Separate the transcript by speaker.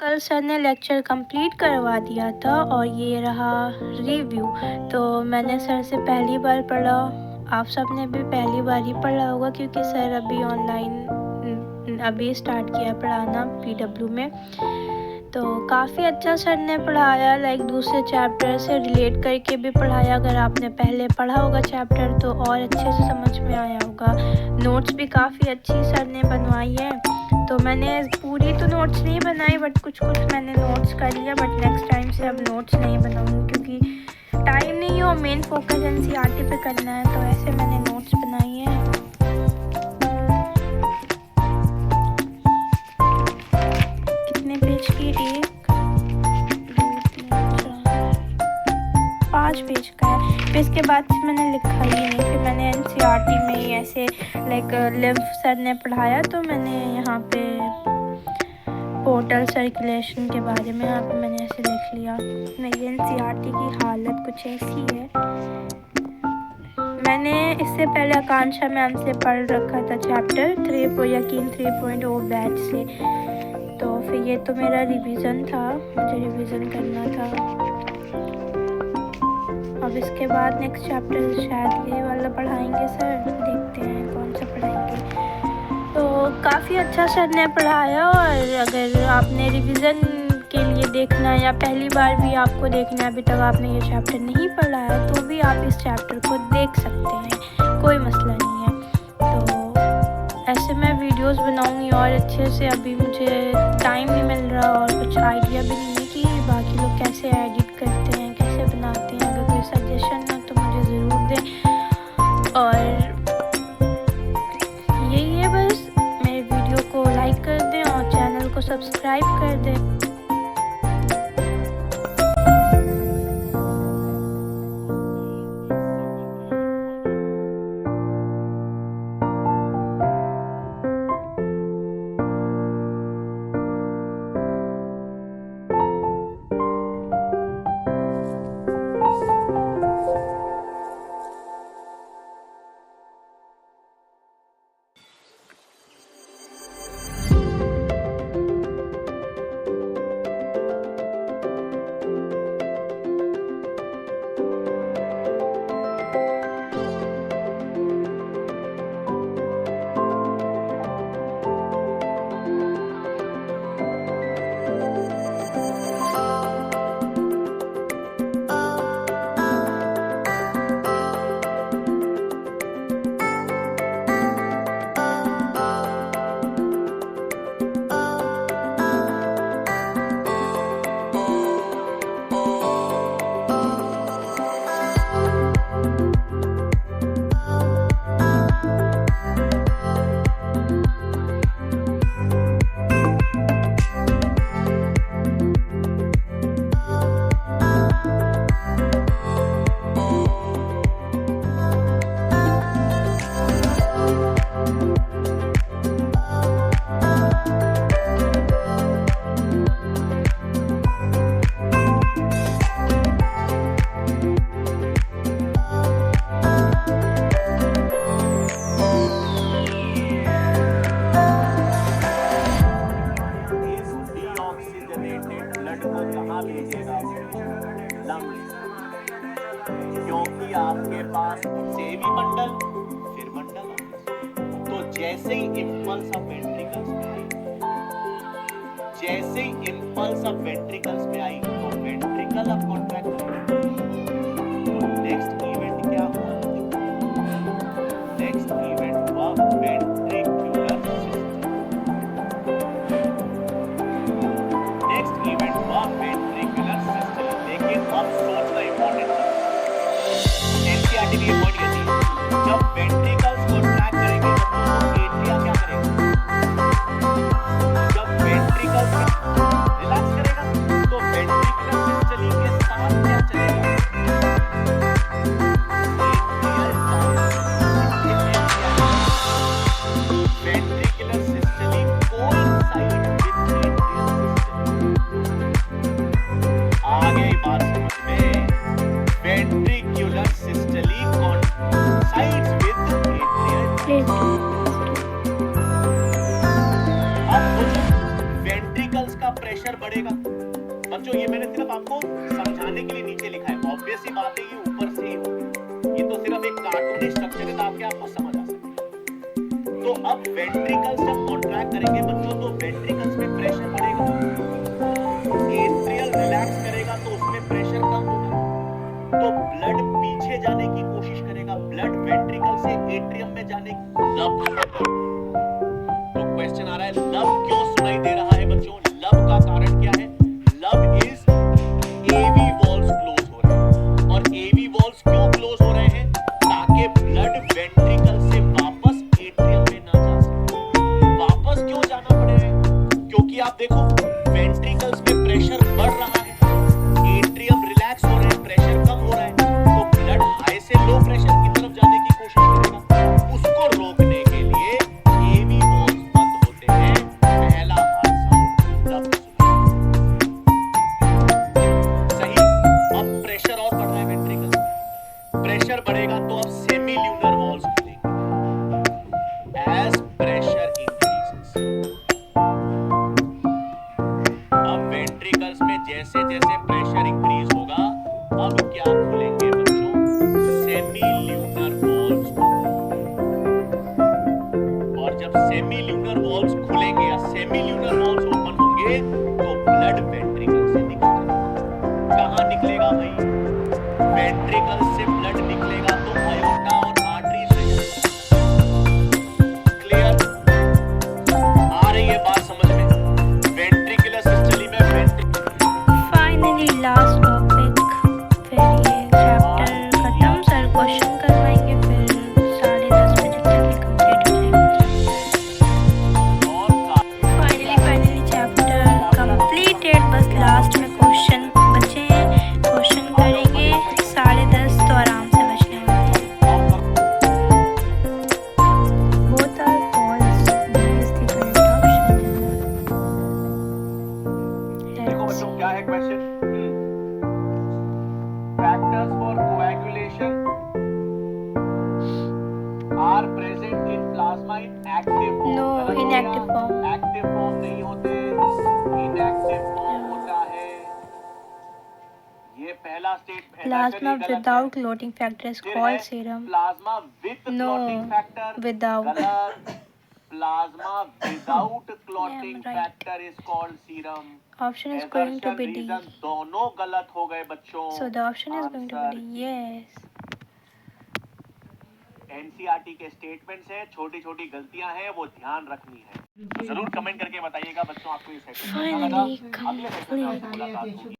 Speaker 1: कल सर ने lecture complete करवा दिया था और ये रहा रिव्यू। तो मैंने सर से पहली बार पढ़ा, आप सब ने भी पहली बार ही पढ़ा होगा क्योंकि सर अभी ऑनलाइन अभी स्टार्ट किया पढ़ाना पीडब्ल्यू में। तो काफ़ी अच्छा सर ने पढ़ाया, लाइक दूसरे चैप्टर से रिलेट करके भी पढ़ाया। अगर आपने पहले पढ़ा होगा चैप्टर तो और अच्छे से समझ में आया होगा। नोट्स भी काफ़ी अच्छी सर ने बनवाई है। तो मैंने पूरी तो नोट्स नहीं बनाई बट कुछ मैंने नोट्स कर लिया, बट नेक्स्ट टाइम से अब नोट्स नहीं बनाऊंगी क्योंकि टाइम नहीं है और मेन फोकस एनसीईआरटी पे करना है। तो ऐसे मैंने नोट्स बनाई है। कितने पेज की? 1 2 3 4 5 पेज का है। फिर इसके बाद से मैंने लिखा ही नहीं, फिर मैंने एनसीईआरटी में ही ऐसे लाइक लिम्फ सर ने पढ़ाया तो मैंने यहाँ पे पोर्टल सर्कुलेशन के बारे में यहाँ पे मैंने ऐसे लिख लिया। मेरी एनसीईआरटी की हालत कुछ ऐसी है। मैंने इससे पहले आकांक्षा मैम से पढ़ रखा था चैप्टर 3.0 बैच से। तो फिर ये तो मेरा रिवीजन था, मुझे रिवीजन करना था। अब इसके बाद नेक्स्ट चैप्टर शायद ये वाला पढ़ाएंगे सर, देखते हैं कौन सा पढ़ाएंगे। तो काफ़ी अच्छा सर ने पढ़ाया। और अगर आपने रिवीजन के लिए देखना है या पहली बार भी आपको देखना है, अभी तक आपने ये चैप्टर नहीं पढ़ा है तो भी आप इस चैप्टर को देख सकते हैं, कोई मसला नहीं है। तो ऐसे मैं वीडियोस बनाऊंगी और अच्छे से। अभी मुझे टाइम नहीं मिल रहा और कुछ आइडिया भी नहीं है कि बाकी लोग कैसे एडिट करते हैं, कैसे बनाते हैं। अगर कोई सजेशन हो तो मुझे ज़रूर दें। और यही है बस, मेरे वीडियो को लाइक कर दें और चैनल को सब्सक्राइब कर दें।
Speaker 2: क्योंकि आपके पास सेमी मंडल फिर मंडल। तो जैसे ही इंपल्स ऑफ वेंट्रिकल्स में आई, जैसे ही इंपल्स ऑफ वेंट्रिकल्स में आई तो वेंट्रिकल अब कॉन्ट्रैक्ट करेगा। नेक्स्ट इवेंट क्या हुआ? नेक्स्ट इवेंट हुआ वेंट्रिकुलर सिस्टम। नेक्स्ट इवेंट हुआ वेंट्रिकुलर सिस्टम। लेकिन अब सोचना इंपॉर्टेंट है, एनसीईआरटी की पॉइंट ये थी, जब वेंट्रिकल्स को ट्रैक करेंगे तो एट्रिया क्या करेगा? जब वेंट्रिकल्स रिलैक्स करेगा तो वेंट्रिकुलर सिस्टली के साथ क्या चलेगा? Ventricular systole coincide with atrial system. आ गई बात समझ में? Ventricular systole coincides with atrial. अब वेंट्रिकल्स बढ़ेगा। बच्चों ये मैंने सिर्फ आपको समझाने के लिए नीचे लिखा है, ऑब्वियस सी बात है ये ऊपर से ही होगी, ये तो सिर्फ एक कार्टूनी स्ट्रक्चर है ताकि आपको समझ आ सके। तो अब वेंट्रिकल्स जब कॉन्ट्रैक्ट करेंगे बच्चों तो वेंट्रिकल्स में प्रेशर बढ़ेगा, एट्रियल रिलैक्स करेगा तो उसमें प्रेशर कम होगा, तो ब्लड पीछे जाने की कोशिश करेगा, ब्लड वेंट्रिकल से एट्रियम में जाने की। लब, तो क्वेश्चन आ रहा है लब क्यों सुनाई दे रहा है बच्चों? लब का कारण क्या है? लब इज एवी वॉल्स क्लोज हो रहे हैं, और एवी वॉल्स क्यों क्लोज हो रहे हैं? ताकि ब्लड वेंट्रिकल से वापस एट्रियम में ना जा सके। वापस क्यों जाना पड़ रहा है? क्योंकि आप देखो वेंट्रिकल्स में प्रेशर बढ़ रहा है, एट्रियम रिलैक्स हो रहे हैं, प्रेशर कम हो रहा है, तो ब्लड हाई से लो प्रेशर की तरफ जाने की कोशिश करेगा। उसको रोकने के लिए एवी वॉल्स बंद होते हैं। पहला हादसा लब सही। अब प्रेशर और बढ़ रहा है वेंट्रिकल, प्रेशर बढ़ेगा तो अब सेमी ल्यूनर वॉल्स खुलेंगे। एज प्रेशर इंक्रीजेस, अब वेंट्रिकल्स में जैसे जैसे प्रेशर इंक्रीज होगा अब क्या खुलेंगे बच्चों? Semi lunar walls. और जब सेमी ल्यूनर वॉल्स खुलेंगे या सेमी ल्यूनर वॉल्स ओपन होंगे तो ब्लड वेंट्रिकल से निकलेगा। कहां निकलेगा भाई? वेंट्रिकल से ब्लड निकलेगा तो आयोटा और आर्टरीज में। क्लियर? आ रही है बात समझ में? वेंट्रिकुलर सिस्टली में
Speaker 1: फाइनली लास्ट टॉपिक, फिर ये चैप्टर खत्म, सर क्वेश्चन करवाएंगे, फिर 10:30 बजे तक ये कंप्लीट हो जाएगा। फाइनली चैप्टर कंप्लीटेड, बस लास्ट में क्वेश्चन बचे हैं, क्वेश्चन करेंगे 10:30 तो आराम से बचने वाले हैं। Both are false, B is the correct option.
Speaker 2: देखो बच्चों क्या है question? Factors for coagulation are present in plasma in active form.
Speaker 1: No, inactive form.
Speaker 2: Active form नहीं होते, इनएक्टिव फॉर्म होता है। ये पहला statement.
Speaker 1: Plasma without clotting factor is called serum.
Speaker 2: Plasma with
Speaker 1: No,
Speaker 2: clotting factor
Speaker 1: without.
Speaker 2: गलत। Plasma without clotting
Speaker 1: right.
Speaker 2: Factor is called serum.
Speaker 1: Option is going to be D.
Speaker 2: Reason दोनों गलत हो गए बच्चों।
Speaker 1: So the option is going to be D. Yes.
Speaker 2: NCERT के statements हैं, छोटी छोटी गलतियां हैं, वो ध्यान रखनी है। जरूर कमेंट करके बताइएगा बच्चों आपको ये सेशन कैसा लगा।
Speaker 1: Finally
Speaker 2: अगले सेशन में आपसे
Speaker 1: complete.
Speaker 2: मुलाकात होगी।